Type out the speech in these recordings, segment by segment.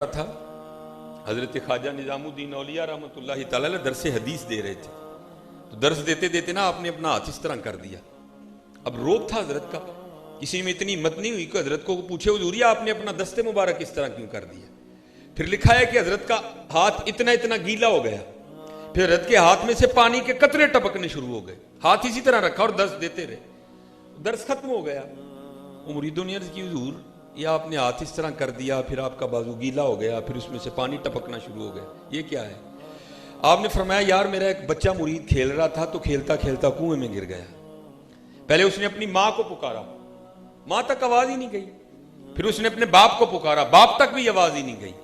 था हजरत ख्वाजा निजामुद्दीन औलिया रहमतुल्लाहि तआला अलैह दरस हदीस दे रहे थे। तो दर्स देते देते ना आपने अपना हाथ इस तरह कर दिया। अब रोब था हजरत का, किसी में इतनी हिम्मत नहीं हुई कि हजरत को पूछे हुजूर आपने अपना दस्ते मुबारक इस तरह क्यों कर दिया। फिर लिखा है कि हजरत का हाथ इतना इतना गीला हो गया, फिर हजरत के हाथ में से पानी के कतरे टपकने शुरू हो गए। हाथ इसी तरह रखा और दर्स देते रहे, दर्स खत्म हो गया। मुरीदों ने अर्ज की हुजूर ये आपने हाथ इस तरह कर दिया, फिर आपका बाजू गीला हो गया, फिर उसमें से पानी टपकना शुरू हो गया, ये क्या है। आपने फरमाया यार मेरा एक बच्चा मुरीद खेल रहा था तो खेलता खेलता कुएं में गिर गया। पहले उसने अपनी मां को पुकारा, मां तक आवाज ही नहीं गई। फिर उसने अपने बाप को पुकारा, बाप तक भी आवाज ही नहीं गई।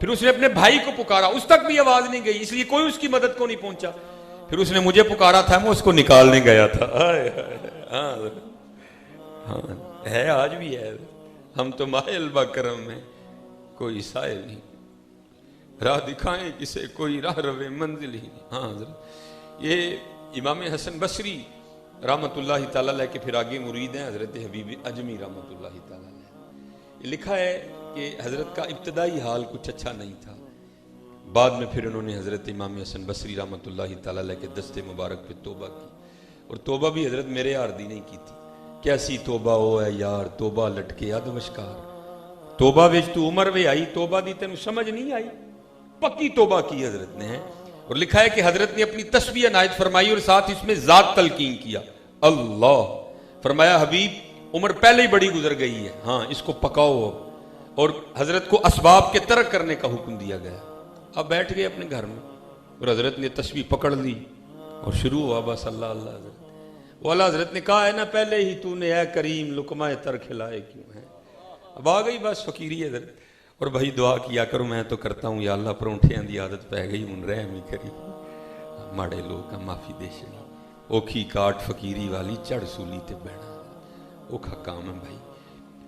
फिर उसने अपने भाई को पुकारा, उस तक भी आवाज नहीं गई, इसलिए कोई उसकी मदद को नहीं पहुंचा। फिर उसने मुझे पुकारा था, मैं उसको निकालने गया था। हाँ है, आज भी है। हम तो मायल बकरम में कोई साहिल नहीं, राह दिखाएं किसे कोई राह रवे मंजिल ही नहीं। हाँ ये इमाम हसन बसरी रहमतुल्लाहि तआला अलैह के फिर आगे मुरीद हैं हजरत हबीब अजमी रहमतुल्लाहि तआला अलैह। लिखा है कि हजरत का इब्तदाई हाल कुछ अच्छा नहीं था, बाद में फिर उन्होंने हजरत इमाम हसन बसरी रहमतुल्लाहि तआला अलैह के दस्ते मुबारक पे तौबा की, और तौबा भी हजरत मेरे आर्दी नहीं की थी। कैसी तौबा हो है यार, तौबा लटके अदवशकार, तौबा विच तू उमर वे आई, तौबा दी तेन समझ नहीं आई, पक्की तौबा की हजरत ने है। और लिखा है कि हजरत ने अपनी तस्बीह नायत फरमाई और साथ इसमें जात तलकीन किया। अल्लाह फरमाया हबीब उम्र पहले ही बड़ी गुजर गई है, हाँ इसको पकाओ। और हजरत को असबाब के तरक करने का हुक्म दिया गया। अब बैठ गए अपने घर में और हजरत ने तस्बीह पकड़ ली और शुरू हुआ बस अल्लाह अल्लाह। वाला हजरत ने कहा है ना पहले ही तूने ऐ करीम लुकमा तर खिलाए क्यों है। अब आ गई बस फकीरी हजरत। और भाई दुआ किया करो, मैं तो करता हूँ या अल्लाह परौंठियां की आदत पै गई हूँ, रहम ही करी माड़े लोग का माफी देशनी, औखी काट फकीरी वाली चढ़ सूली ते बहना औखा काम है भाई।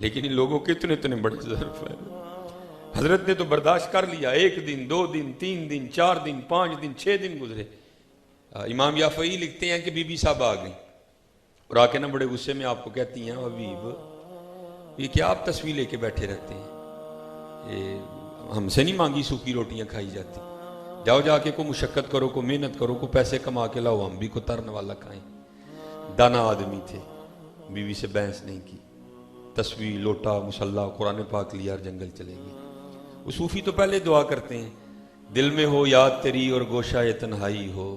लेकिन इन लोगों के इतने इतने बड़े ज़र्फ है। हजरत ने तो बर्दाश्त कर लिया, 1 दिन 2 दिन 3 दिन 4 दिन 5 दिन 6 दिन गुजरे। इमाम याफई लिखते हैं कि बीबी साहब आ गई और आके ना बड़े गुस्से में आपको कहती हैं हबीब ये क्या आप तस्वीर लेके बैठे रहते हैं, ये हमसे नहीं मांगी सूखी रोटियां खाई जाती, जाओ जाके को मुशक्कत करो, को मेहनत करो, को पैसे कमा के लाओ, हम भी को तरन वाला खाएं। दाना आदमी थे, बीवी से बहस नहीं की, तस्वीर लोटा मुसल्ला कुरान पाक लिया और जंगल चले गए। वो सूफी तो पहले दुआ करते हैं, दिल में हो याद तेरी और गोशा ये तन्हाई हो,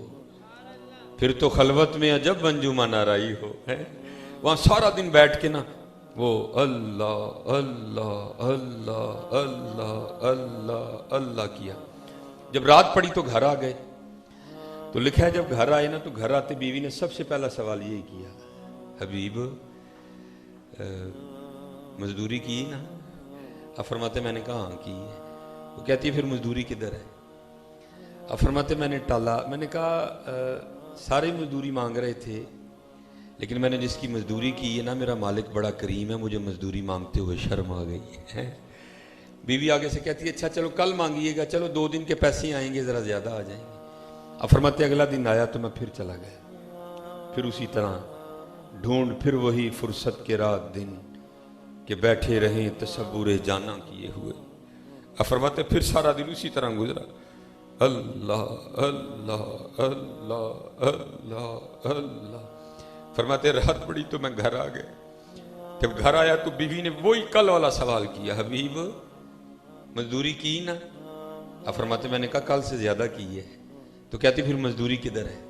फिर तो खलवत में अजब मंजूमा नाराई हो। है वहां सारा दिन बैठ के ना वो अल्लाह अल्लाह अल्लाह अल्लाह अल्लाह अल्लाह किया। जब रात पड़ी तो घर आ गए। तो लिखा है जब घर आए ना तो घर आते बीवी ने सबसे पहला सवाल यही किया, हबीब मजदूरी की ना। अब फरमाते मैंने कहा हाँ की है। वो कहती है फिर मजदूरी किधर है। अब फरमाते मैंने टाला, मैंने कहा सारे मजदूरी मांग रहे थे लेकिन मैंने जिसकी मजदूरी की है ना मेरा मालिक बड़ा करीम है, मुझे मजदूरी मांगते हुए शर्म आ गई है। बीवी आगे से कहती है अच्छा चलो कल मांगिएगा, चलो 2 दिन के पैसे आएंगे जरा ज्यादा आ जाएंगे। अब फरमाते अगला दिन आया तो मैं फिर चला गया, फिर उसी तरह ढूंढ, फिर वही फुर्सत के रात दिन के बैठे रहे तसब्बुरे जाना किए हुए। अब फरमाते फिर सारा दिन उसी तरह गुजरा, अल्लाह अल्लाह अल्लाह अल्लाह अल्लाह। फरमाते रात पड़ी तो मैं घर आ गया। जब घर आया तो बीवी ने वही कल वाला सवाल किया, हबीब मजदूरी की ना। अब फरमाते मैंने कहा कल से ज्यादा की है। तो कहती फिर मजदूरी किधर है।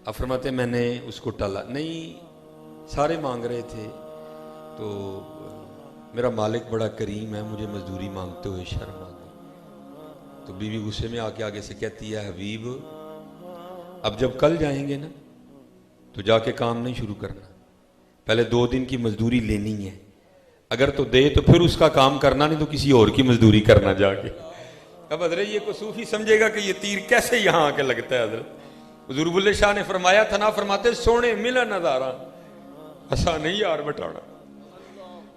अब फरमाते मैंने उसको टाला, नहीं सारे मांग रहे थे तो मेरा मालिक बड़ा करीम है, मुझे मजदूरी मांगते हुए शर्म आ गई। तो बीवी गुस्से में आके से कहती है हबीब अब जब कल जाएंगे ना तो जाके काम नहीं शुरू करना, पहले 2 दिन की मजदूरी लेनी है, अगर तो दे तो फिर उसका काम करना, नहीं तो किसी और की मजदूरी करना जाके। अब हजरत ये को सूफी समझेगा कि ये तीर कैसे यहां आके लगता है। हजरत हुजूर बुल्ले शाह ने फरमाया था ना, फरमाते सोने मिला नजारा असा नहीं यार बटाना,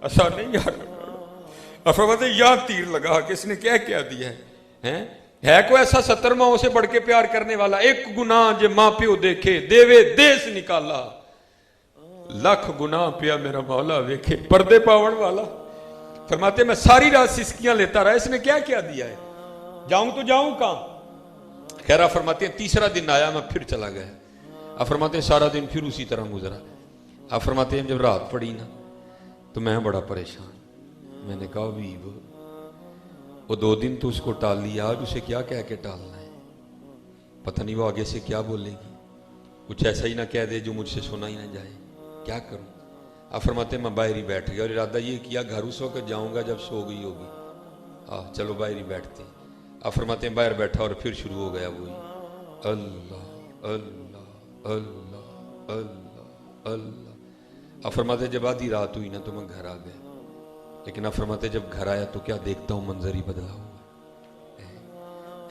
असा नहीं यार बटाना। फरमाते यहां तीर लगा कि इसने क्या क्या दिया है कोई ऐसा 70 माओ से बढ़ के प्यार करने वाला, एक गुनाह जे मां प्यो देखे देवे देश निकाला, लख गुनाह पिया मेरा मौला वेखे पर्दे पावन वाला। फरमाते मैं सारी रात सिसकियां लेता रहा, इसने क्या क्या दिया है, जाऊं तो जाऊं कहां। खैर फरमाते हैं तीसरा दिन आया, मैं फिर चला गया। अब फरमाते हैं सारा दिन फिर उसी तरह गुजरा। अब फरमाते हैं जब रात पड़ी ना तो मैं बड़ा परेशान। मैंने कहा वीव वो 2 दिन तो उसको टाल लिया, आज उसे क्या कह के टालना है, पता नहीं वो आगे से क्या बोलेगी, कुछ ऐसा ही ना कह दे जो मुझसे सुना ही ना जाए, क्या करूं। अब फरमाते मैं बाहर ही बैठ गया और इरादा ये किया घर उस वक्त जाऊंगा जब सो गई होगी, चलो बाहर ही बैठते। अब फरमाते हैं बाहर बैठा और फिर शुरू हो गया वही अल्लाह अल्लाह अल्लाह अल्लाह अल्लाह। अब फरमाते जब आधी रात हुई ना तो मैं घर आ गया, लेकिन अब फरमाते जब घर आया तो क्या देखता हूँ, मंजर ही बदला हुआ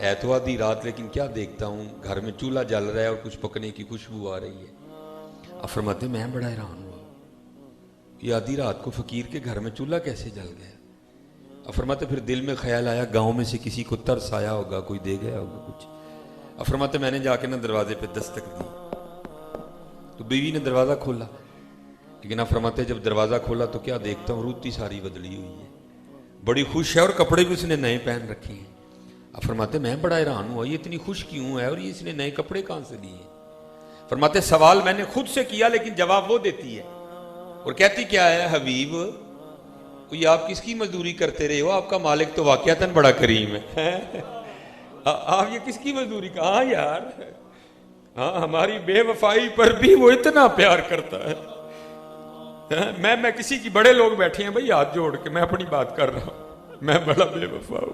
है तो आधी रात, लेकिन क्या देखता हूँ घर में चूल्हा जल रहा है और कुछ पकने की खुशबू आ रही है। अब फरमाते मैं बड़ा हैरान हुआ, ये आधी रात को फकीर के घर में चूल्हा कैसे जल गया। अब फरमाते फिर दिल में ख्याल आया गांव में से किसी को तरस आया होगा, कोई दे गया होगा कुछ। अब फरमाते मैंने जाके ना दरवाजे पे दस्तक दी तो बीवी ने दरवाजा खोला, लेकिन अब फरमाते जब दरवाजा खोला तो क्या देखता हूँ रूती सारी बदली हुई है, बड़ी खुश है और कपड़े भी उसने नए पहन रखे हैं। अब फरमाते मैं बड़ा हैरान हुआ ये इतनी खुश क्यों है और ये इसने नए कपड़े कहां से लिए। फरमाते सवाल मैंने खुद से किया लेकिन जवाब वो देती है और कहती क्या है, हबीब ये आप किसकी मजदूरी करते रहे हो, आपका मालिक तो वाकयातन बड़ा करीम है आप ये किसकी मजदूरी का। हाँ यार, हाँ हमारी बेवफाई पर भी वो इतना प्यार करता है। मैं किसी की, बड़े लोग बैठे हैं भाई हाथ जोड़ के, मैं अपनी बात कर रहा हूं, मैं बड़ा बेवफा हूं,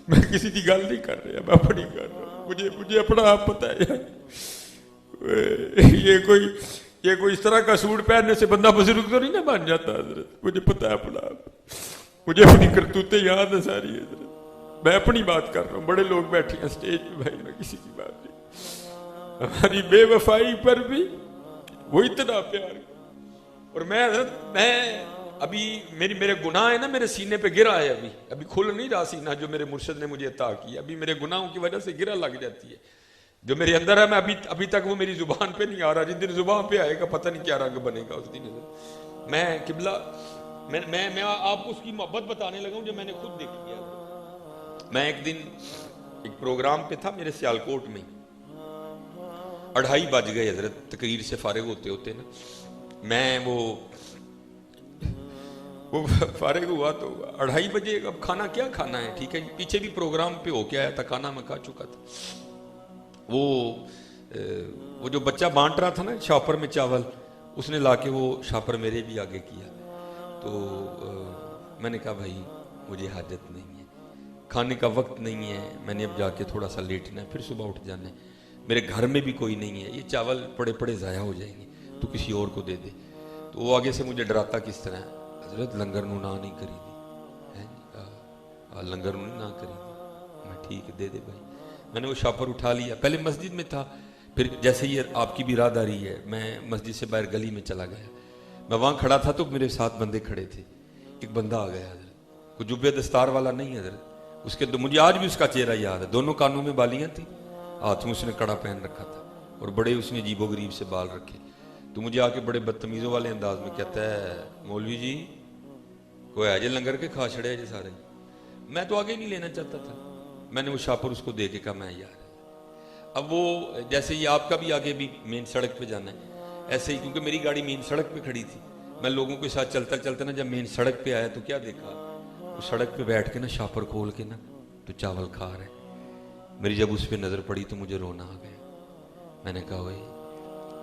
मैं किसी की गल नहीं कर रहा, मैं अपनी कर रहा हूं, मुझे अपना आप पता है यार। ये कोई इस तरह का सूट पहनने से बंदा बुजुर्ग तो नहीं ना बन जाता हजरत, मुझे पता है अपना, मुझे अपनी करतूतें याद है सारी हजरत, मैं अपनी बात कर रहा हूँ। बड़े लोग बैठे हैं स्टेज पे भाई, मैं किसी की बात नहीं, हमारी बेवफाई पर भी वो इतना प्यार। और मैं हजरत अभी मेरे गुनाह है ना मेरे सीने पे गिरा है, अभी खुल नहीं रहा सीना जो मेरे मुर्शिद ने मुझे अता किया, अभी मेरे गुनाहों की वजह से गिरा लग जाती है जो मेरे अंदर है। मैं अभी तक वो मेरी जुबान पे नहीं आ रहा, जिस दिन जुबान पे आएगा पता नहीं क्या रंग बनेगा उस दिन। मैं किबला मैं आपको उसकी मोहब्बत बताने लगा हूं जो मैंने खुद देखी है। मैं एक दिन एक प्रोग्राम पे था मेरे सियालकोट में, 2:30 बज गए हजरत तकरीर से फारिग होते होते ना, मैं वो फारिग हुआ तो 2:30 बजे। अब खाना क्या खाना है, ठीक है पीछे भी प्रोग्राम पे होके आया था, खाना मैं खा चुका था। वो जो बच्चा बांट रहा था ना शॉपर में चावल, उसने लाके वो शॉपर मेरे भी आगे किया, तो मैंने कहा भाई मुझे हाजत नहीं है, खाने का वक्त नहीं है, मैंने अब जाके थोड़ा सा लेटना है, फिर सुबह उठ जाना है, मेरे घर में भी कोई नहीं है, ये चावल पड़े पड़े ज़ाया हो जाएंगे, तो किसी और को दे दे। तो वो आगे से मुझे डराता किस तरह, हजरत लंगर नू ना नहीं करी दी है, लंगर नू ना करी दी। मैं ठीक है दे दे भाई। मैंने वो शॉपर उठा लिया, पहले मस्जिद में था, फिर जैसे ये आपकी भी राहदारी है, मैं मस्जिद से बाहर गली में चला गया। मैं वहाँ खड़ा था तो मेरे साथ बंदे खड़े थे, एक बंदा आ गया हजरत, कोई जुब्बे दस्तार वाला नहीं हजरत, उसके मुझे आज भी उसका चेहरा याद है, दोनों कानों में बालियाँ थी, हाथ में उसने कड़ा पहन रखा था और बड़े उसने अजीबो गरीब से बाल रखे। तो मुझे आके बड़े बदतमीज़ों वाले अंदाज में कहता है, मौलवी जी कोई है जे लंगर के खा छड़े जे सारे। मैं तो आगे नहीं लेना चाहता था, मैंने वो शापर उसको दे के कहा मैं यार, अब वो जैसे ही आपका भी आगे भी मेन सड़क पे जाना है, ऐसे ही क्योंकि मेरी गाड़ी मेन सड़क पे खड़ी थी, मैं लोगों के साथ चलता चलता ना जब मेन सड़क पे आया तो क्या देखा, वो सड़क पे बैठ के ना शापर खोल के ना तो चावल खा रहे। मेरी जब उस पर नजर पड़ी तो मुझे रोना आ गया। मैंने कहा भाई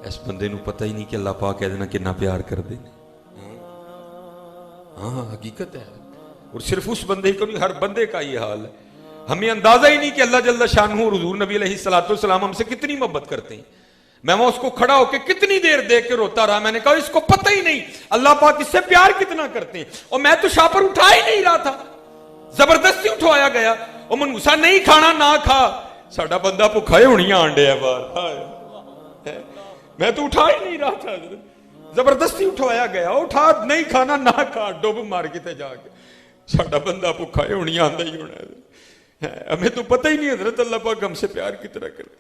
इस बंदे नू पता ही नहीं कि अल्लाह पाक कहते ना कितना प्यार कर दे। हाँ हकीकत है, और सिर्फ उस बंदे को नहीं हर बंदे का ये हाल है। हमें अंदाजा ही नहीं कि अल्लाह जल्ला शानहू और हुजूर नबी अलैहिस्सलाम हमसे कितनी मोहब्बत करते हैं। मैं वहां उसको खड़ा होकर कितनी देर देख के रोता रहा, मैंने कहा इसको पता ही नहीं अल्लाह पाक इससे प्यार कितना करते हैं। और मैं तो शापर उठा ही नहीं रहा था, जबरदस्ती उठवाया गया। और मनूसा नहीं खाना ना खा, साडा बंदा भुखा ही होनी आंडे है बाहर, मैं तो उठा ही नहीं रहा था, जबरदस्ती उठवाया गया। उठा नहीं खाना ना खा, डुब मार के जाके साडा बंदा भुखा ही होनी आंदा ही होना है। हमें तो पता ही नहीं हजरत अल्लाह पाक हमसे प्यार कितना करे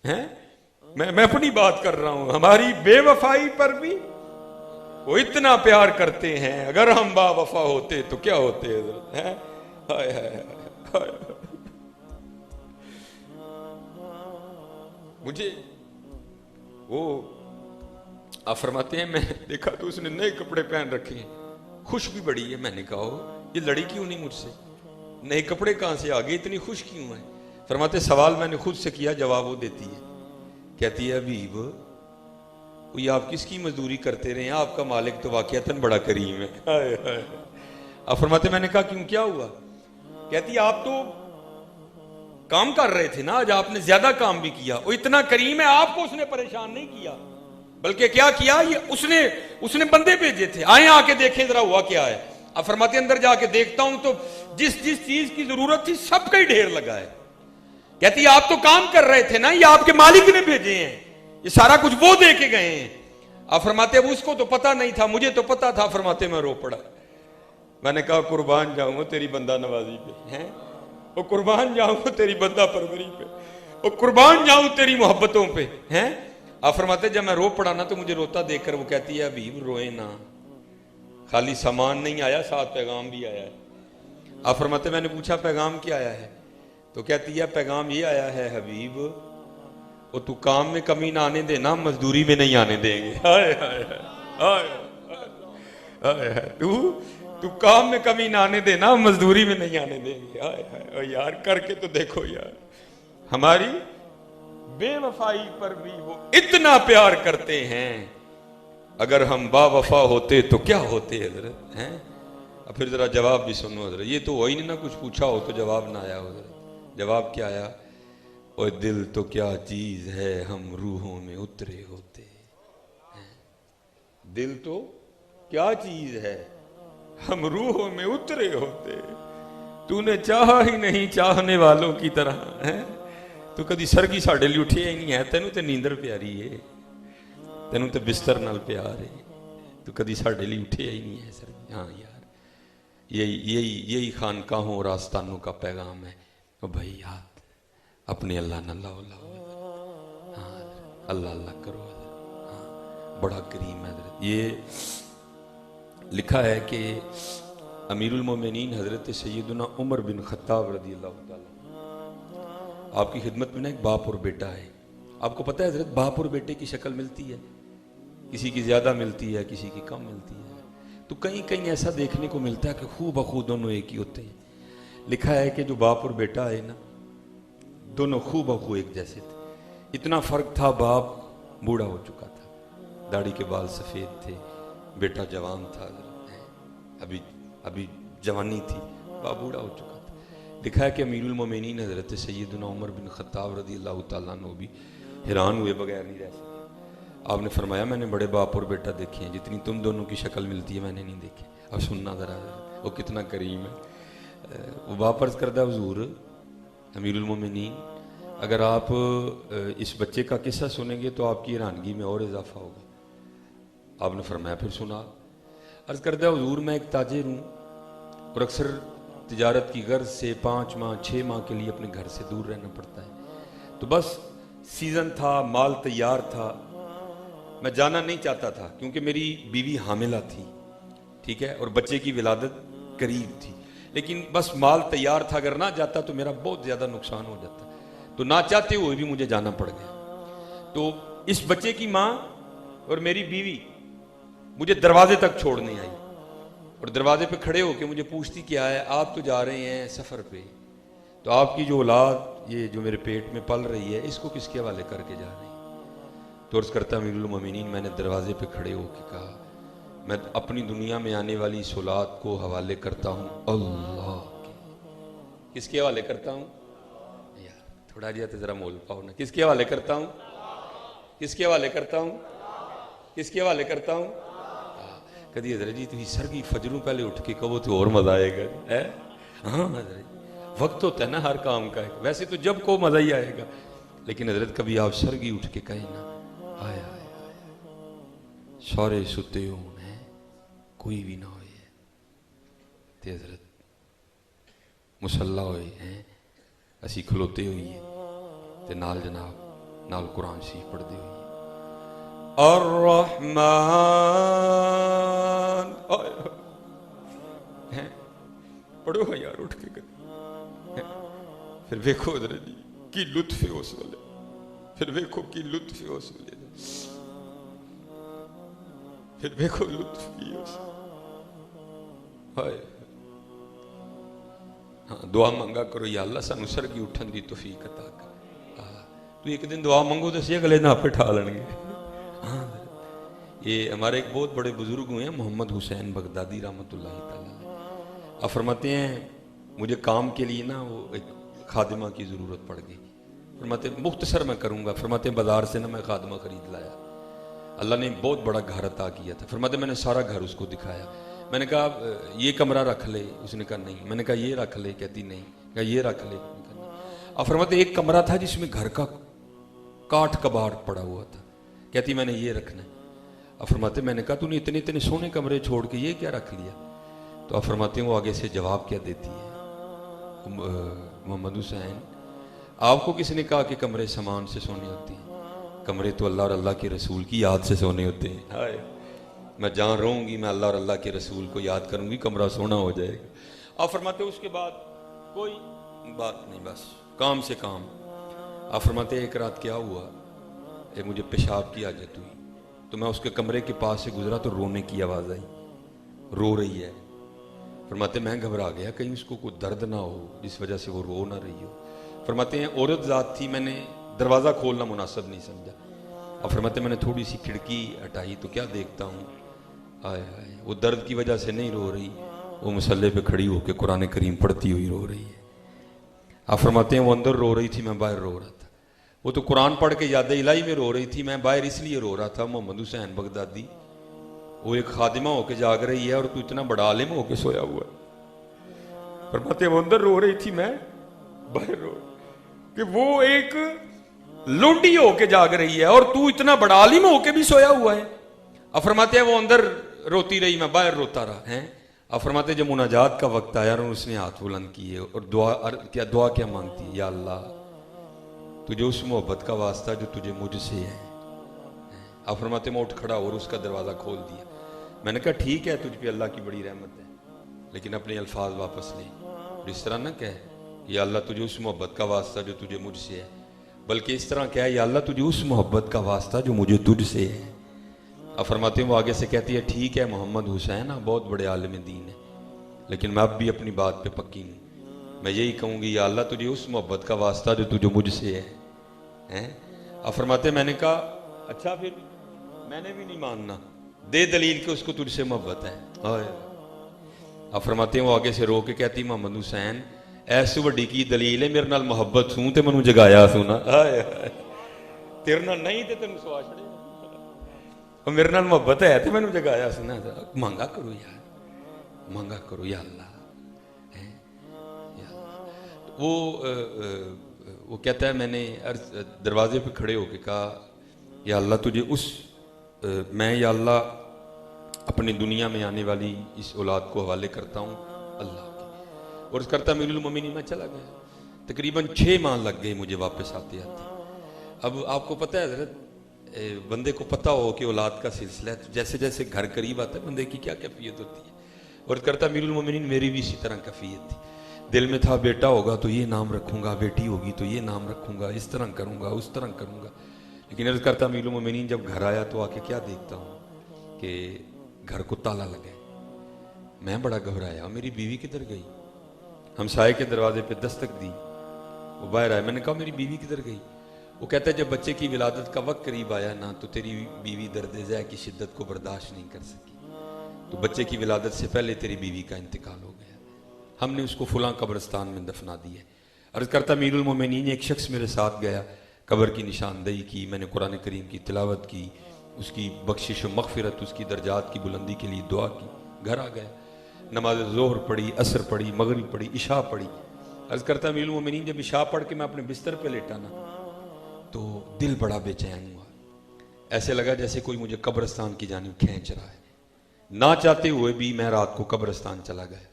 हैं। मैं अपनी बात कर रहा हूं, हमारी बेवफाई पर भी वो इतना प्यार करते हैं, अगर हम बावफा होते तो क्या होते हैं? हाय हाय हाय। मुझे वो आप फरमाते हैं, मैं देखा तो उसने नए कपड़े पहन रखे हैं, खुश भी बड़ी है। मैंने कहा ये लड़ी क्यों नहीं मुझसे, नए कपड़े कहां से आ गए, इतनी खुश क्यों है? फरमाते सवाल मैंने खुद से किया, जवाब वो देती है। कहती है हबीब, ये आप किसकी मजदूरी करते रहे हैं, आपका मालिक तो वाकईतन बड़ा करीम है। हाय हाय। आप फरमाते मैंने कहा क्यों, क्या हुआ? कहती है आप तो काम कर रहे थे ना, आज आपने ज्यादा काम भी किया। वो इतना करीम है, आपको उसने परेशान नहीं किया, बल्कि क्या किया, ये उसने बंदे भेजे थे, आए आके देखें जरा हुआ क्या है। अब फरमाते अंदर जाके देखता हूं तो जिस जिस चीज की जरूरत थी सबका ही ढेर लगा है। कहती है आप तो काम कर रहे थे ना, ये आपके मालिक ने भेजे हैं, ये सारा कुछ वो दे के गए हैं। अब फरमाते अब उसको तो पता नहीं था, मुझे तो पता था। फरमाते मैं रो पड़ा। मैंने कहा कुर्बान जाऊंगा तेरी बंदा नवाजी पे, हैं वो कुर्बान जाऊं तेरी बंदा परवरी पे, वो कुर्बान जाऊं तेरी मोहब्बतों पे, हैं। आप फरमाते जब मैं रो पड़ा ना तो मुझे रोता देखकर वो कहती है हबीब रोए ना, खाली सामान नहीं आया, साथ पैगाम भी आया है। आप फरमाते मैंने पूछा पैगाम क्या आया है? तो कहती है पैगाम ये आया है हबीब, वो तू काम में कमी ना आने देना, मजदूरी में नहीं आने देंगे। हाय हाय हाय हाय। तू काम में कमी ना आने देना, मजदूरी में नहीं आने देंगे। हाय हाय यार, करके तो देखो यार, हमारी बेवफाई पर भी वो इतना प्यार करते हैं। अगर हम बावफा होते तो क्या होते हजरत, हैं? अब फिर जरा जवाब भी सुनो हजरत, ये तो हो ही नहीं ना, कुछ पूछा हो तो जवाब ना आया हजरत। जवाब क्या आया? और दिल तो क्या चीज है, हम रूहों में उतरे होते हैं। दिल तो क्या चीज है, हम रूहों में उतरे होते। तूने चाहा ही नहीं चाहने वालों की तरह, है तू कदी सरगी साढ़े लिए उठिया ही नहीं है, तेनू तो नींदर प्यारी है, तेनू तो बिस्तर नाल प्यार है, तू कदी साढ़े लिए उठिया ही नहीं है सरगी। हाँ यार, यही खानकाहों और आस्थानों का पैगाम है। ओ भाई यार, अपने अल्लाह न लाओ, हाँ अल्लाह अल्लाह करो। हाँ बड़ा करीम है। ये लिखा है कि अमीरुल मोमिनीन हजरत सैयदना उमर बिन खत्ताब रज़ी अल्लाह ताला, आपकी खिदमत में ना एक बाप और बेटा है। आपको पता है हजरत, बाप और बेटे की शक्ल मिलती है, किसी की ज्यादा मिलती है, किसी की कम मिलती है। तो कहीं कहीं ऐसा देखने को मिलता है कि खूब बखूब दोनों एक ही होते हैं। लिखा है कि जो बाप और बेटा है ना, दोनों खूब बखूब एक जैसे थे। इतना फर्क था, बाप बूढ़ा हो चुका था, दाढ़ी के बाल सफेद थे, बेटा जवान था, अभी जवानी थी, बाप बूढ़ा हो चुका था। लिखा है कि अमीरुल मोमिनीन हजरत सैयदना उमर बिन खत्ताब रज़ी अल्लाह तआला अन्हु भी हैरान हुए बगैर नहीं रह सके। आपने फरमाया मैंने बड़े बाप और बेटा देखे हैं, जितनी तुम दोनों की शक्ल मिलती है मैंने नहीं देखी। अब सुनना जरा, वो कितना करीम है। वो बाप अर्ज करदा हुजूर अमीरुल मोमिनीन, अगर आप इस बच्चे का किस्सा सुनेंगे तो आपकी हैरानगी में और इजाफा होगा। आपने फरमाया फिर सुना। अर्ज करदा हुजूर मैं एक ताजिर हूँ और अक्सर तिजारत की गर्ज से 5 माह 6 माह के लिए अपने घर से दूर रहना पड़ता है। तो बस सीजन था, माल तैयार था, मैं जाना नहीं चाहता था क्योंकि मेरी बीवी हामिला थी, ठीक है, और बच्चे की विलादत करीब थी। लेकिन बस माल तैयार था, अगर ना जाता तो मेरा बहुत ज्यादा नुकसान हो जाता, तो ना चाहते हुए भी मुझे जाना पड़ गया। तो इस बच्चे की माँ और मेरी बीवी मुझे दरवाजे तक छोड़ने आई और दरवाजे पे खड़े होकर मुझे पूछती क्या है, आप तो जा रहे हैं सफर पे, तो आपकी जो औलाद ये जो मेरे पेट में पल रही है इसको किसके हवाले करके जा रही है? तो अर्ज करता अमीरुल मोमिनीन, मैंने दरवाजे पे खड़े होकर कहा मैं अपनी दुनिया में आने वाली इस औलाद को हवाले करता हूँ अल्लाह के। किसके हवाले करता हूँ यार, थोड़ा जिया तो जरा मोल पाओ ना। किसके हवाले करता हूँ, किसके हवाले करता हूँ, किसके हवाले करता हूँ? कदी हजरत जी तुम सरगी फजरों पहले उठ के कहो तो और मजा आएगा है। हाँ हजरत, वक्त होता है ना हर काम का, वैसे तो जब को मजा ही आएगा, लेकिन हजरत कभी आप सरगी उठ के कहें ना आया आया सारे सुते हो कोई भी ना होए ते हजरत मुसल्ला होए हैं असी खलोते होइए ते नाल जनाब नाल कुरान शरीफ पढ़ते होइए। अर्रहमान। पढ़ो यार उठ के कर। फिर देखो हजरत जी की लुत्फ है उस वाले, फिर देखो की लुत्फ है उस वाले, फिर देखो लुत्फ की उस। हाय हाँ, दुआ मंगा करो या अल्लाह सानू सरगी उठन दी तौफीक अता कर। तू एक दिन दुआ मंगो तो सही अगले दिन आपे ठा लेंगे। हाँ, ये हमारे एक बहुत बड़े बुजुर्ग हुए हैं मोहम्मद हुसैन बगदादी रहमतुल्लाह तआला। अब फरमाते हैं मुझे काम के लिए ना वो एक खादिमा की ज़रूरत पड़ गई। फरमाते मुख्तसर मैं करूँगा, फरमाते बाज़ार से ना मैं खादिमा खरीद लाया, अल्लाह ने बहुत बड़ा घर अता किया था। फरमाते मैंने सारा घर उसको दिखाया, मैंने कहा ये कमरा रख ले, उसने कहा नहीं। मैंने कहा ये रख ले, कहती नहीं। कहा ये रख ले। अब फरमाते एक कमरा था जिसमें घर का काठ कबाड़ पड़ा हुआ था, कहती मैंने ये रखना है। अब फरमाते मैंने कहा तूने इतने इतने सोने कमरे छोड़ के ये क्या रख लिया? तो अब फरमाते वो आगे से जवाब क्या देती है, मोहम्मद हुसैन आपको किसने कहा कि कमरे सामान से सोने होते हैं? कमरे तो अल्लाह और अल्लाह के रसूल की याद से सोने होते हैं। हाय, मैं जहाँ रहूँगी मैं अल्लाह और अल्लाह के रसूल को याद करूँगी, कमरा सोना हो जाएगा। आप फरमाते उसके बाद कोई बात नहीं, बस काम से काम। आप फरमाते एक रात क्या हुआ, मुझे पेशाब की आदत हुई, तो मैं उसके कमरे के पास से गुजरा तो रोने की आवाज़ आई, रो रही है। फरमाते मैं घबरा गया कहीं उसको कोई दर्द ना हो जिस वजह से वो रो ना रही हो। फरमाते हैं औरत ज़ात थी, मैंने दरवाज़ा खोलना मुनासिब नहीं समझा। और फरमाते मैंने थोड़ी सी खिड़की हटाई तो क्या देखता हूँ, आए हाय वो दर्द की वजह से नहीं रो रही, वो मुसल्ले पे खड़ी होकर कुरान करीम पढ़ती हुई रो रही है। आप फरमाते हैं वो अंदर रो रही थी, मैं बाहर रो रहा था। वो तो कुरान पढ़ के याद इलाही में रो रही थी, मैं बाहर इसलिए रो रहा था। मोहम्मद हुसैन बगदादी वो एक खादिमा होके जाग रही है और तू इतना बड़ा आलिम होके सोया हुआ है। फरमाते वो अंदर रो रही थी, मैं बाहर रो, कि वो एक लोंडी होके जाग रही है और तू इतना बड़ा आलिम होके भी सोया हुआ है। अब फरमाते हैं वो अंदर रोती रही, मैं बाहर रोता रहा है। अब फरमाते जब मुनाजात का वक्त आया और उसने हाथ बुलंद किए और दुआ क्या मांगती है, या अल्लाह तुझे उस मोहब्बत का वास्ता जो तुझे मुझसे है। अब फरमाते मैं उठ खड़ा और उसका दरवाज़ा खोल दिया। मैंने कहा ठीक है तुझ पे अल्लाह की बड़ी रहमत है, लेकिन अपने अल्फाज वापस ले, और इस तरह ना कह या अल्लाह तुझे उस मोहब्बत का वास्ता जो तुझे मुझसे है, बल्कि इस तरह कह या अल्लाह तुझे उस मोहब्बत का वास्ता जो मुझे तुझसे है। अब फरमाते हैं वो आगे से कहती है ठीक है मोहम्मद हुसैन आप बहुत बड़े आलिम दीन है, लेकिन मैं अब भी अपनी बात पे पक्की हूँ, मैं यही कहूँगी या अल्लाह तुझे उस मोहब्बत का वास्ता जो तुझे मुझसे है। अब फरमाते मैंने कहा अच्छा फिर मैंने भी नहीं मानना, दे दलील के उसको तुझसे मोहब्बत है। अब फरमाते वो आगे से रो के कहती मोहम्मद हुसैन ऐसी वड्डी की दलील है, मेरे नाल मोहब्बत सूं ते मैनू जगाया सुना, तेरे नाल नहीं ते तेन सुआ छड़े, मेरे नाल मोहब्बत है तो मैनू जगाया सुना। मांगा करो यार, मांगा करो या अल्लाह। वो कहता है मैंने दरवाजे पे खड़े होके कहा या अल्लाह तुझे उस मैं या अल्लाह अपनी दुनिया में आने वाली इस औलाद को हवाले करता हूँ अल्लाह के, और उस करता अमीरुल मोमिनीन में चला गया। तकरीबन 6 माह लग गए मुझे वापस आते आते। अब आपको पता है हज़रत, बंदे को पता हो कि औलाद का सिलसिला है तो जैसे जैसे घर करीब आता है बंदे की क्या कैफियत होती है। और करता अमीरुल मोमिनीन मेरी भी इसी तरह कैफियत थी, दिल में था बेटा होगा तो ये नाम रखूंगा, बेटी होगी तो ये नाम रखूंगा, इस तरह करूंगा उस तरह करूंगा। लेकिन अर्ज करता अमीरुल मोमिनीन जब घर आया तो आके क्या देखता हूँ कि घर को ताला लगा। मैं बड़ा घबराया, मेरी बीवी किधर गई? हमसाये के दरवाजे पे दस्तक दी, वो बाहर आया। मैंने कहा मेरी बीवी किधर गई? वो कहता है जब बच्चे की विलादत का वक्त करीब आया ना तो तेरी बीवी दर्द ज़ै की शिद्दत को बर्दाश्त नहीं कर सकी, तो बच्चे की विलादत से पहले तेरी बीवी का इंतकाल हो गया, हमने उसको फुलां कब्रस्तान में दफना दिया। अर्ज करता अमीरुल मोमिनीन एक शख्स मेरे साथ गया, कब्र की निशानदेही की, मैंने कुरान करीम की तिलावत की, उसकी बख्शिश व मगफिरत, उसकी दर्जात की बुलंदी के लिए दुआ की, घर आ गया, नमाज ज़ोहर पढ़ी, असर पढ़ी, मगरिब पढ़ी, इशा पढ़ी। अर्ज करता अमीरुल मोमिनीन जब इशा पढ़ के मैं अपने बिस्तर पे लेटा ना तो दिल बड़ा बेचैन हुआ, ऐसे लगा जैसे कोई मुझे कब्रस्तान की जानिब खींच रहा है। ना चाहते हुए भी मैं रात को कब्रस्तान चला गया।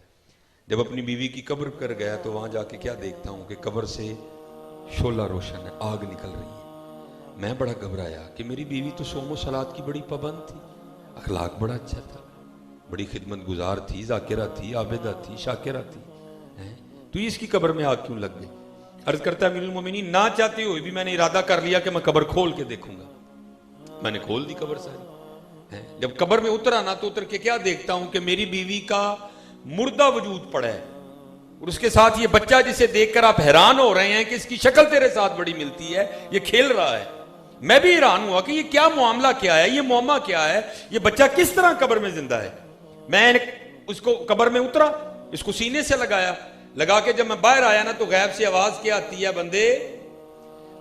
जब अपनी बीवी की कब्र कर गया तो वहां जाके क्या देखता हूँ कि कब्र से शोला रोशन है, आग निकल रही है। मैं बड़ा घबराया कि मेरी बीवी तो सोमो सलात की बड़ी पाबंद थी, अखलाक बड़ा अच्छा था, बड़ी खिदमत गुजार थी, जाकिरा थी, आबिदा थी, शाकिरा थी, तो ये इसकी कब्र में आग क्यों लग गई? अर्ज करता है अमीरुल मोमिनीन, ना चाहते हुए भी मैंने इरादा कर लिया कि मैं कब्र खोल के देखूंगा। मैंने खोल दी कब्र सारी। जब कब्र में उतरा ना तो उतर के क्या देखता हूं कि मेरी बीवी का मुर्दा वजूद पड़ा है और उसके साथ ये बच्चा जिसे देखकर आप हैरान हो रहे हैं कि इसकी शक्ल तेरे साथ बड़ी मिलती है, ये खेल रहा है। मैं भी हैरान हुआ कि ये क्या मामला क्या है, ये मुअम्मा क्या है, ये बच्चा किस तरह कब्र में जिंदा है। मैं उसको कब्र में उतरा, इसको सीने से लगा के जब मैं बाहर आया ना तो गैब से आवाज क्या आती है, बंदे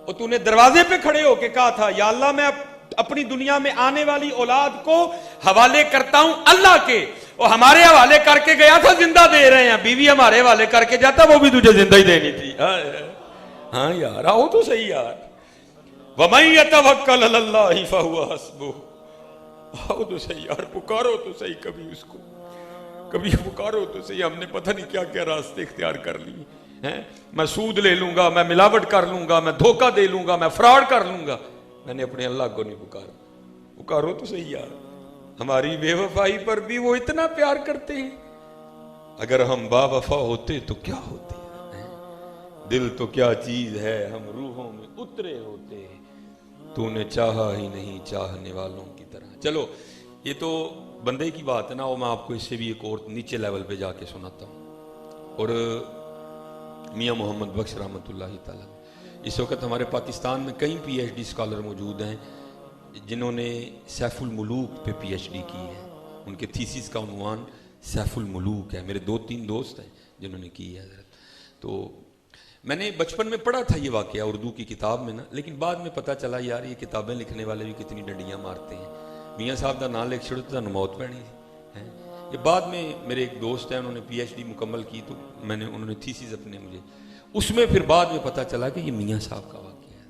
और तूने दरवाजे पे खड़े होके कहा था या अल्लाह मैं अपनी दुनिया में आने वाली औलाद को हवाले करता हूं अल्लाह के, और हमारे हवाले करके गया था, जिंदा दे रहे हैं, बीवी हमारे हवाले करके जाता वो भी तुझे जिंदा ही देनी थी। हाँ यार, आओ तो सही यार, वमन यतवक्कल अलल्लाहि फहुवा हस्बुह, आओ तो सही यार, पुकारो तो सही कभी उसको, कभी पुकारो तो सही। हमने पता नहीं क्या क्या रास्ते इख्तियार कर लिए हैं, मैं सूद ले लूंगा, मैं मिलावट कर लूंगा, मैं धोखा दे लूंगा, मैं फ्रॉड कर लूंगा। मैंने अपने अल्लाह को नहीं पुकारा, पुकारो तो सही यार। हमारी बेवफाई पर भी वो इतना प्यार करते हैं, अगर हम बावफा होते तो क्या होते हैं? दिल तो क्या चीज है, हम रूहों में उतरे होते, तूने चाहा ही नहीं चाहने वालों की तरह। चलो ये तो बंदे की बात है ना, वो मैं आपको इससे भी एक और नीचे लेवल पे जाके सुनाता हूँ। और मियाँ मोहम्मद बख्श रहमतुल्लाहि तआला, इस वक्त हमारे पाकिस्तान में कई PhD स्कॉलर मौजूद हैं जिन्होंने सैफुल मुलूक पे PhD की है। उनके थीसिस का उन्वान सैफुल मुलूक है। मेरे 2-3 दोस्त हैं जिन्होंने की है। तो मैंने बचपन में पढ़ा था ये वाकया उर्दू की किताब में ना, लेकिन बाद में पता चला यार ये किताबें लिखने वाले भी कितनी डंडियाँ मारते हैं। मियाँ साहब का नाम लिख छड़ो तो मौत पैनी है। ये बाद में मेरे एक दोस्त हैं, उन्होंने PhD मुकम्मल की, तो उन्होंने थीसिस अपने मुझे, उसमें फिर बाद में पता चला कि ये मियाँ साहब का वाकया है।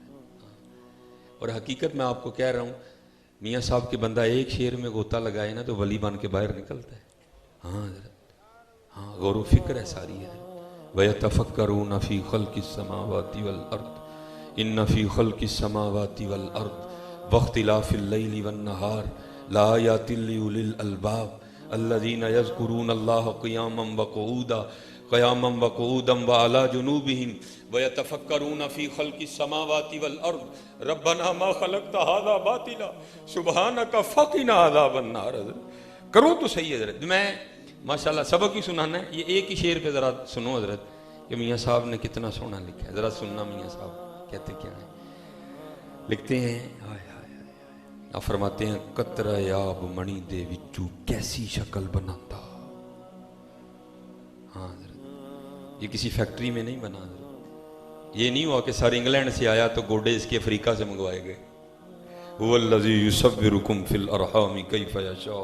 और हकीकत मैं आपको कह रहा हूँ, मियाँ साहब के बंदा एक शेर में गोता लगाए ना तो वली बन के बाहर निकलता है। हाँ, गौर व फिक्र है सारी है। वयतफक्करून फी खल्किस समावाति वल अर्द इन्न फी खल्किस समावाति वल अर्द वख्तिलाफिल लैली वन नहार लायातिल लिउलिल अलबाब अल्लज़ीना यज़कुरून अल्लाह क़ियामन व क़ुऊदन व अला जुनूबिहिम व यतफक्करून फी खल्किस समावाति वल अर्द रब्बना मा खलक़्ता हाज़ा बातिला सुब्हानका फ़क़िना अज़ाबन नार। करो तो सही हज़रत, मैं माशाल्लाह सबक ही सुनाना है। ये एक ही शेर पे ज़रा सुनो हज़रत कि मियाँ साहब ने कितना सोना लिखा है। ज़रा सुनना मियाँ साहब कहते क्या है। लिखते हैं, आप फरमाते हैं, कतरा याब मणि दे विचू कैसी शक्ल बनाता। हाँ हज़रत, ये किसी फैक्ट्री में नहीं बना हज़रत। ये नहीं हुआ कि सारे इंग्लैंड से आया तो गोडे इसके अफ्रीका से मंगवाए गए। हुवल्लज़ी युसव्विरुकुम फिल अरहामी कैफ़ यशा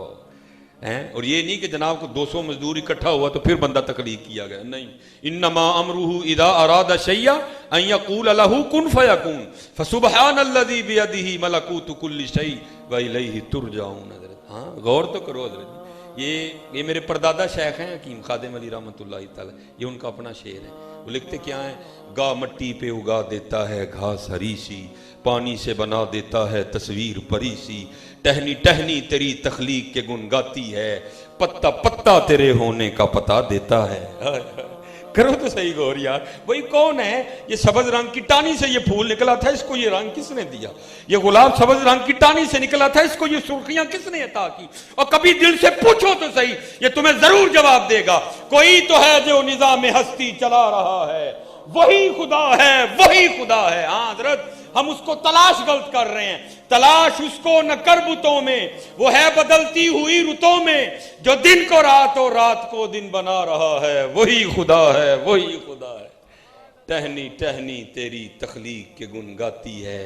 हैं। और ये नहीं कि जनाब को 200 मजदूर इकट्ठा हुआ तो फिर बंदा तकलीफ किया गया, नहीं। इन्नमा अमरुहु इदा अरादा शैया अन यक़ूल लहू कुन फयकून फसुब्हानल्लज़ी बियदिही मलकूतु कुल्लि शै व इलैहि तुरजाऊन। हज़रत हाँ, गौर तो करो हज़रत। ये मेरे परदादा शेख हैं हकीम खादिम अली रहमतुल्लाहि तआला, ये उनका अपना शेर है। वो लिखते क्या है, गा मट्टी पे उगा देता है घास हरी सी, पानी से बना देता है तस्वीर परी सी, टहनी टहनी तेरी तखलीक के गुन गाती है, पत्ता पत्ता तेरे होने का पता देता है। करो तो सही गौर यार, वही कौन है? ये सब्ज रंग की टानी से ये फूल निकला था, इसको ये रंग किसने दिया? ये गुलाब सब्ज रंग की टानी से निकला था, इसको ये सुर्खियां किसने अता की? और कभी दिल से पूछो तो सही, ये तुम्हें जरूर जवाब देगा। कोई तो है जो निजाम हस्ती चला रहा है, वही खुदा है, वही खुदा है। हाँ हज़रत, हम उसको तलाश गलत कर रहे हैं। तलाश उसको न कर बुतों में, वो है बदलती हुई रुतों में, जो दिन को रात और रात को दिन बना रहा है, वही खुदा है, वही खुदा है। टहनी टहनी तेरी तखलीक के गुन गाती है,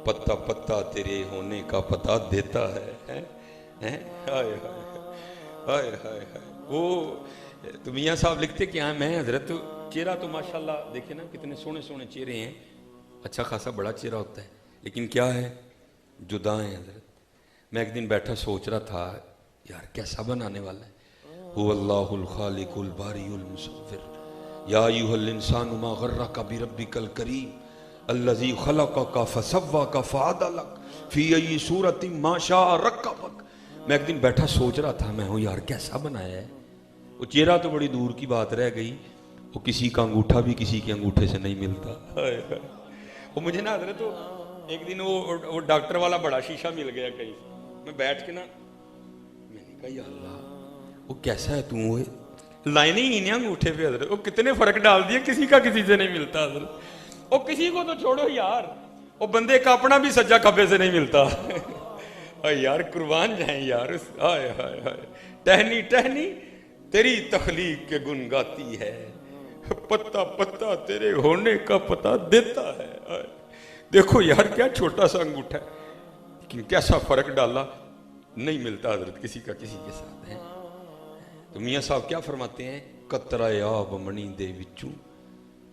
पत्ता पत्ता तेरे होने का पता देता है। हाय हाय हाय। वो तो मियाँ साहब लिखते क्या है, मैं हजरत चेहरा तो माशाल्लाह देखे ना कितने सोने सोने चेहरे हैं, अच्छा खासा बड़ा चेहरा होता है, लेकिन क्या है, जुदा है हजरत। मैं एक दिन बैठा सोच रहा था यार कैसा बनाने वाला है। हुवल्लाहुल खालिकुल बारिउल मुसव्विर या अय्युहल इंसानु मा गर्रका बिरब्बिकल करीम अल्लज़ी खलक़का फसव्वाका फ़अदलक फ़ी अय्यि सूरतिन मा शाअ रक्कबक। मैं एक दिन बैठा सोच रहा था, मैं हूँ यार कैसा बनाया है। वो चेहरा तो बड़ी दूर की बात रह गई, वो किसी का अंगूठा भी किसी के अंगूठे से नहीं मिलता। वो मुझे ना हजरत तो एक दिन वो डॉक्टर वाला बड़ा शीशा मिल गया कहीं, मैं बैठ के ना मैंने कहा या अल्लाह वो कैसा है तू, वो लाइनें ही नहीं अंगूठे पे हजरत, वो कितने फर्क डाल दिए, किसी का किसी से नहीं मिलता हजरत। वो किसी को तो छोड़ो यार, वो बंदे का अपना भी सज्जा खब्बे से नहीं मिलता। यार कुर्बान जाए यार, हाय हाय हाय। टहनी टहनी तेरी तखलीक के गुन गाती है, पत्ता पत्ता तेरे होने का पता देता है। देखो यार क्या छोटा सा अंगूठा है, लेकिन कैसा फर्क डाला, नहीं मिलता हजरत किसी का किसी के साथ है। तो मियाँ साहब क्या फरमाते हैं, कतरा याब मणि दे विचू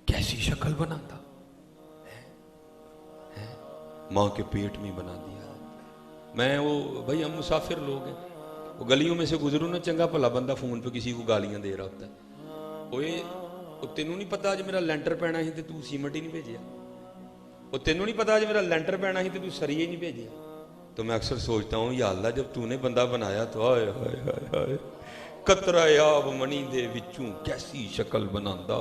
कैसी शक्ल बनाता है, माँ के पेट में बना दिया। मैं वो भाई हम मुसाफिर लोग हैं, वो गलियों में से गुजरू ना, चंगा भला बंदा फोन पे किसी को गालियां दे रहा होता है, ओए तेनों नहीं पता अज मेरा लेंटर पैना ही तू सीमेंट ही नहीं भेजिया, वो तेनों नहीं पता अज मेरा लेंटर पैना ही तू सरिये ही नहीं भेजिया। तो मैं अक्सर सोचता हूँ या अल्लाह जब तूने बंदा बनाया तो हाय हाय हाय हाय, कतरा याब मणि दे विचू कैसी शक्ल बनांदा,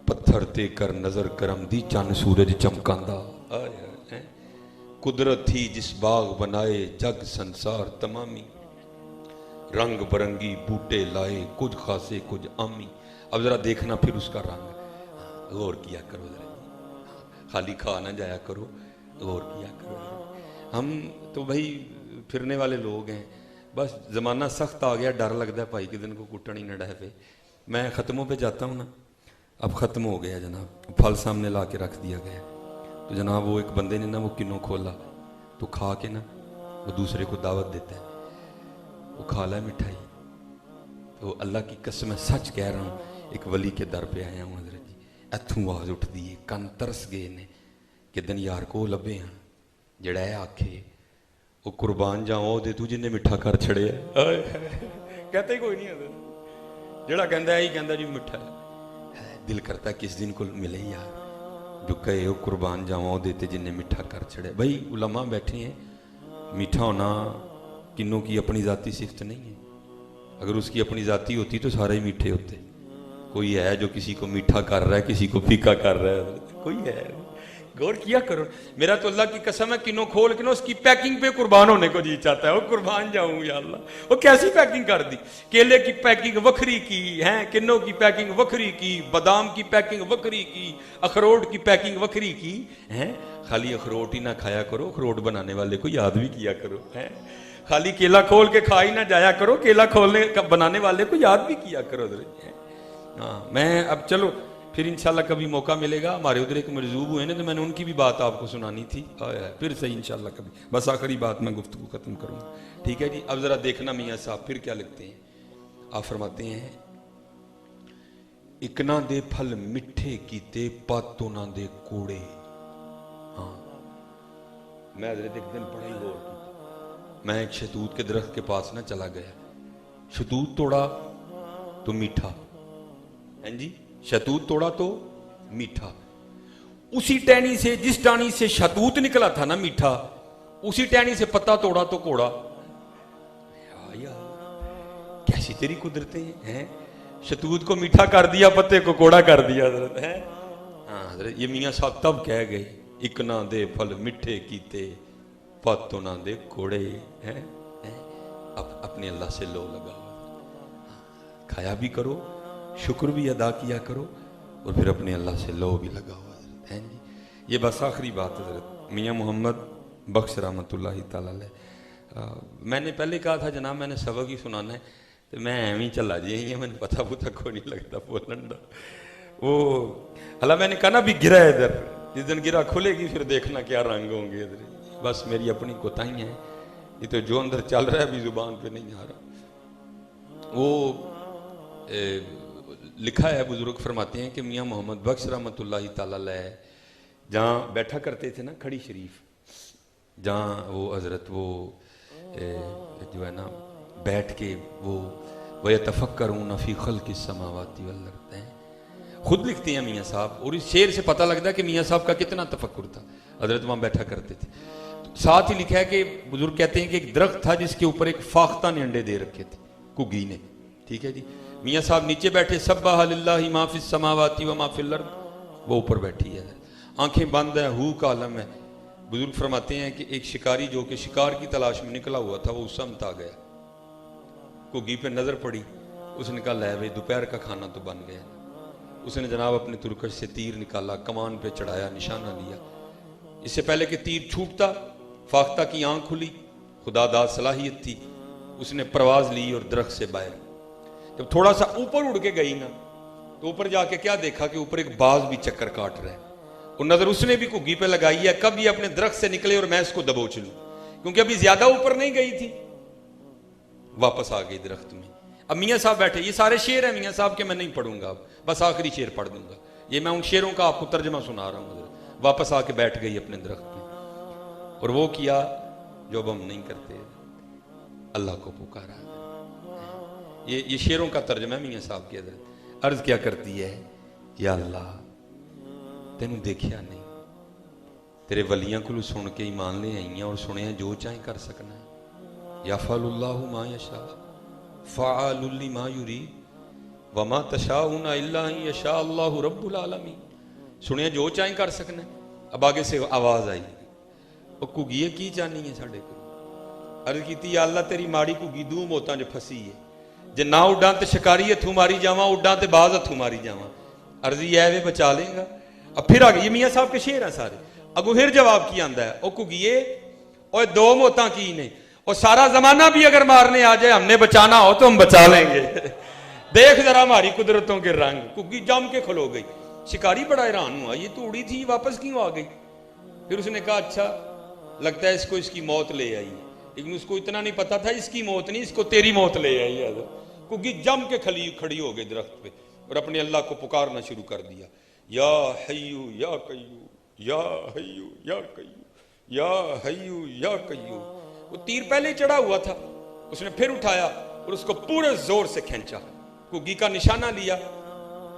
पत्थर ते कर नजर करम दी चन सूरज चमकांदा। हाय हाय, कुदरत थी जिस बाग बनाए जग संसार तमामी, रंग बरंगी बूटे लाए कुछ खासे कुछ आमी। अब जरा देखना फिर उसका रंग, गौर किया करो जरा, खाली खा ना जाया करो, गौर किया करो। हम तो भाई फिरने वाले लोग हैं, बस ज़माना सख्त आ गया, डर लगता है भाई कि दिन को कुटन ही न डह पे। मैं ख़त्मों पे जाता हूँ ना, अब ख़त्म हो गया जनाब, फल सामने ला के रख दिया गया, तो जनाब वो एक बंदे ने ना वो किन्नों खोला, तो खा के ना वो दूसरे को दावत देता है, वो खा ला मिठाई। तो अल्लाह की कसम मैं सच कह रहा हूँ, एक वली के दर पे आया हूँ हजरत जी, इत्थों आवाज़ उठती है, कन तरस गए ने कि दिन यार को लभे हाँ जड़ा है आखे वो कुर्बान जाओ दे तू जिन्हें मिठा कर छड़े। कहते ही कोई नहीं है जड़ा कहता ही कहता जी मिठा है, दिल करता किस दिन को मिले यार जो कहे वो कुर्बान जाओ देते जिन्हें मिठा कर छड़े। भाई उलमा बैठे हैं, मीठा होना किन्नों की अपनी ज़ाती सिफ्त नहीं है, अगर उसकी अपनी ज़ाती होती तो सारे ही मीठे होते। कोई है जो किसी को मीठा कर रहा है, किसी को फीका कर रहा है, कोई है, गौर किया करो। मेरा तो अल्लाह की कसम है किन्नों खोल के ना उसकी पैकिंग पे कुर्बान होने को जी चाहता है, वो कुर्बान जाऊं या अल्लाह, वो कैसी पैकिंग कर दी, केले की पैकिंग वखरी की है, किन्नों की पैकिंग वखरी की, बादाम की पैकिंग वखरी की, अखरोट की पैकिंग वखरी की है। खाली अखरोट ही ना खाया करो, अखरोट बनाने वाले को याद भी किया करो है। खाली केला खोल के खा ही ना जाया करो, केला खोलने बनाने वाले को याद भी किया करो। हाँ मैं अब चलो फिर इंशाल्लाह कभी मौका मिलेगा, हमारे उधर एक मरजूब हुए ना, तो मैंने उनकी भी बात आपको सुनानी थी, फिर सही इंशाल्लाह कभी। बस आखिरी बात मैं गुफ्तगू खत्म करूँगा, ठीक है जी। अब ज़रा देखना मियाँ साहब फिर क्या लिखते हैं, आप फरमाते हैं इकना दे फल मिठे कीते पातो ना दे कोड़े। हाँ मैं हजरत एक दिन बड़ा ही गौर किया, मैं एक शतूत के दरख्त के पास ना चला गया, शतूत तोड़ा तो मीठा है जी, शतूत तोड़ा तो मीठा, उसी टहनी से जिस टहनी से शतूत निकला था ना मीठा, उसी टहनी से पत्ता तोड़ा तो कोड़ा। कैसी तेरी कुदरतें हैं, शतूत को मीठा कर दिया, पत्ते को कोड़ा कर दिया हजरत है। हाँ हजरत ये मियाँ साहब तब कह गए इकना दे फल मिठे कीते पत्तों ना दे कोड़े हैं। अपने अल्लाह से लो लगाओ, खाया भी करो, शुक्र भी अदा किया करो, और फिर अपने अल्लाह से लो भी लगाओ हजरत हैं जी। ये बस आखिरी बात हजरत मियाँ मोहम्मद बख्श रहमतुल्लाहि तआला अलैह। मैंने पहले कहा था जनाब मैंने सबक ही सुनाना है, तो मैं एवं चला जी है, मैंने पता पुता को नहीं लगता बोलन का। वो अल्लाह मैंने कहा ना भी गिरा है इधर, जिस दिन गिरा खुलेगी फिर देखना क्या रंग होंगे इधर। बस मेरी अपनी कोताही है, ये तो जो अंदर चल रहा है अभी जुबान पे नहीं आ रहा। वो लिखा है, बुजुर्ग फरमाते हैं कि मियाँ मोहम्मद बख्श रहमतुल्लाहि तआला अलैह जहाँ बैठा करते थे ना खड़ी शरीफ, जहाँ वो हजरत वो जो है ना बैठ के वो यतफक्करून फी खल्क़िस समावाति वल अर्ज़, खुद लिखते हैं मियाँ साहब, और इस शेर से पता लगता है कि मियाँ साहब का कितना तफक्कुर था। हजरत वहाँ बैठा करते थे। तो साथ ही लिखा है कि बुजुर्ग कहते हैं कि एक दरख्त था जिसके ऊपर एक फाख्ता ने अंडे दे रखे थे, कुगी ने। ठीक है जी। मियाँ साहब नीचे बैठे, सब्बाह लिल्लाहि मा फिस समावाति व मा फिल अर्द, वो ऊपर बैठी है, आंखें बंद है, हू का आलम है। बुजुर्ग फरमाते हैं कि एक शिकारी जो कि शिकार की तलाश में निकला हुआ था, वो उस समत आ गया, कुगी पे नजर पड़ी, उसने कहा ले भाई दोपहर का खाना तो बन गया। उसने जनाब अपने तुरकश से तीर निकाला, कमान पे चढ़ाया, निशाना लिया। इससे पहले कि तीर छूटता, फाख्ता की आंख खुली, खुदादाद सलाहियत थी, उसने परवाज ली और दरख्त से बाहर। जब थोड़ा सा ऊपर उड़ के गई ना, तो ऊपर जाके क्या देखा कि ऊपर एक बाज भी चक्कर काट रहा है, और नजर उसने भी कुगी पे लगाई है, कब ये अपने दरख्त से निकले और मैं इसको दबोच लूं, क्योंकि अभी ज्यादा ऊपर नहीं गई थी। वापस आ गई दरख्त में। अब मियाँ साहब बैठे, ये सारे शेर हैं मियाँ साहब के, मैं नहीं पढ़ूंगा, अब बस आखिरी शेर पढ़ दूंगा। ये मैं उन शेरों का आपको तर्जमा सुना रहा हूँ। वापस आके बैठ गई अपने दरख्त में, और वो किया जो अब हम नहीं करते, अल्लाह को पुकारा। ये शेरों का तर्जमा है मियाँ साहब के। अर्ज क्या करती है, या अल्लाह तेनू देखिया नहीं, तेरे वलियां को सुन के ईमान ले आई और सुने जो चाहे कर सकना है। या फअलुल्लाहु मा यशा फ़अलुल लिमा युरीद वमा तशाउना इल्ला अन यशा अल्लाहु रब्बुल आलमीन। सुने जो चाहे कर सकना है। अब आगे से आवाज आई, वो कुगीए की चाहनी है साढ़े को। अर्ज की, अल्लाह तेरी माड़ी कुगी दू मौतां च फसी है, जे ना उड्डां ते शिकारी हथू मारी जावां, उड्डां ते बाज हथू मारी जावां। अर्जी है वे बचा लेगा। अब फिर आ गई, ये मियाँ साहब के शेर हैं सारे। अगू फिर जवाब की आंदा है, ओ कुगिए और दो मौतां की ने, और सारा जमाना भी अगर मारने आ जाए, हमने बचाना हो तो हम बचा लेंगे। देख जरा हमारी कुदरतों के रंग। कुगी जम के खलो गई। शिकारी बड़ा हैरान हुआ, ये तो उड़ी थी, वापस क्यों आ गई? फिर उसने कहा अच्छा लगता है इसको इसकी मौत ले आई, लेकिन उसको इतना नहीं पता था इसकी मौत नहीं, इसको तेरी मौत ले आई है। कुगी जम के खड़ी हो गई दरख्त पे, और अपने अल्लाह को पुकारना शुरू कर दिया, या हय्यू या कय्यू, या हय्यू या कय्यू, या हय्यू या कय्यू। वो तीर पहले ही चढ़ा हुआ था, उसने फिर उठाया और उसको पूरे जोर से खींचा, कुगी का निशाना लिया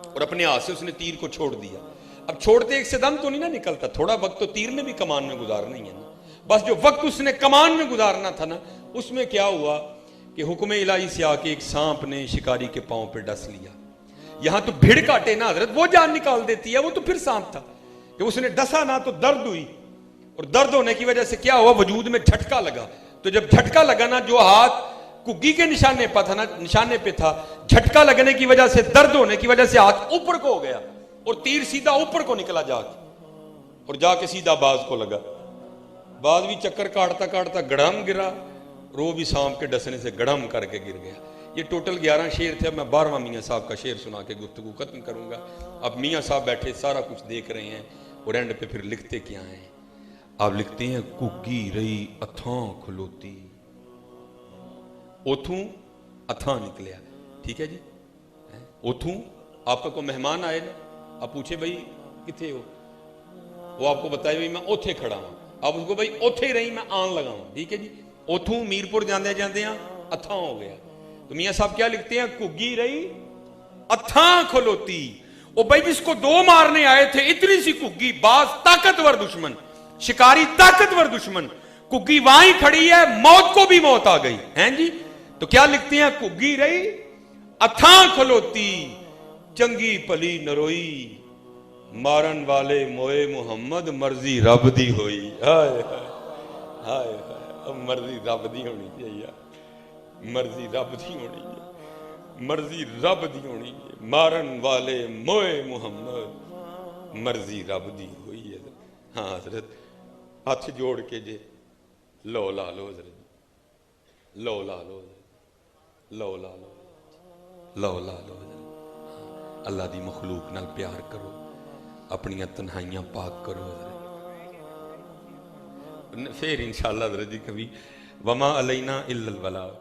और अपने हाथ से उसने तीर को छोड़ दिया। अब छोड़ते एक से दम तो नहीं ना निकलता, थोड़ा वक्त तो तीर ने भी कमान में गुजारना ही है ना। बस जो वक्त उसने कमान में गुजारना था ना, उसमें क्या हुआ कि हुक्म इलाही से आके एक सांप ने शिकारी के पांव पे डस लिया। यहां तो भिड़ काटे ना हजरत, वो जान निकाल देती है, वो तो फिर सांप था कि उसने डसा ना तो दर्द हुई, और दर्द होने की वजह से क्या हुआ, वजूद में झटका लगा। तो जब झटका लगा ना, जो हाथ कुगी के निशाने पर था ना, निशाने पे था, झटका लगने की वजह से, दर्द होने की वजह से हाथ ऊपर को हो गया और तीर सीधा ऊपर को निकला जाके, और जाके सीधा बाज को लगा। बाज भी चक्कर काटता काटता गड़म गिरा, और वो भी सांप के डसने से गड़म करके गिर गया। ये टोटल 11 शेर थे। मैं 12वां मियाँ साहब का शेर सुना के गुफ्तगू खत्म करूंगा। अब मियाँ साहब बैठे सारा कुछ देख रहे हैं, और एंड पे फिर लिखते क्या हैं। आप लिखते हैं, कुगी रही अथां खलोती, ओथू अथां निकलिया। ठीक है जी। ओथू आपका कोई मेहमान आए ना, आप पूछे भाई किथे हो, वो आपको बताए भाई मैं ओथे खड़ा हूं, आप उसको भाई ओथे ही रही मैं आन लगा हूं। ठीक है जी। ओथू मीरपुर जाते जाते अथां हो गया। तो मियाँ साहब क्या लिखते हैं, कुगी रही अथां खलोती। ओ भाई जिसको दो मारने आए थे, इतनी सी कुगी, बाज ताकतवर दुश्मन, शिकारी ताकतवर दुश्मन, कुगी वहीं खड़ी है, मौत को भी मौत आ गई हैं जी। तो क्या लिखते हैं, कुगी रही अथां खलोती, चंगी भली नरोई, मारन वाले मोए मुहम्मद, मर्जी रब दी होई। हाय हाय हाय, मर्जी रब दी होनी चाहिए, मर्जी रब दी होनी है, मर्जी रब दी होनी है, मारन वाले मोए मुहम्मद, मर्जी रब दी हुई है। हाँ हजरत, हाथ जोड़ के जे लो ला लो हजरत, लो ला लो, लो ला लो, लो ला लो। अल्लाह दी मखलूक नाल प्यार करो, अपनियां तन्हाइयां पाक करो हजरत। फिर इंशाअल्लाह हजरत जी कभी वमा अलैना इल्लल बलाग।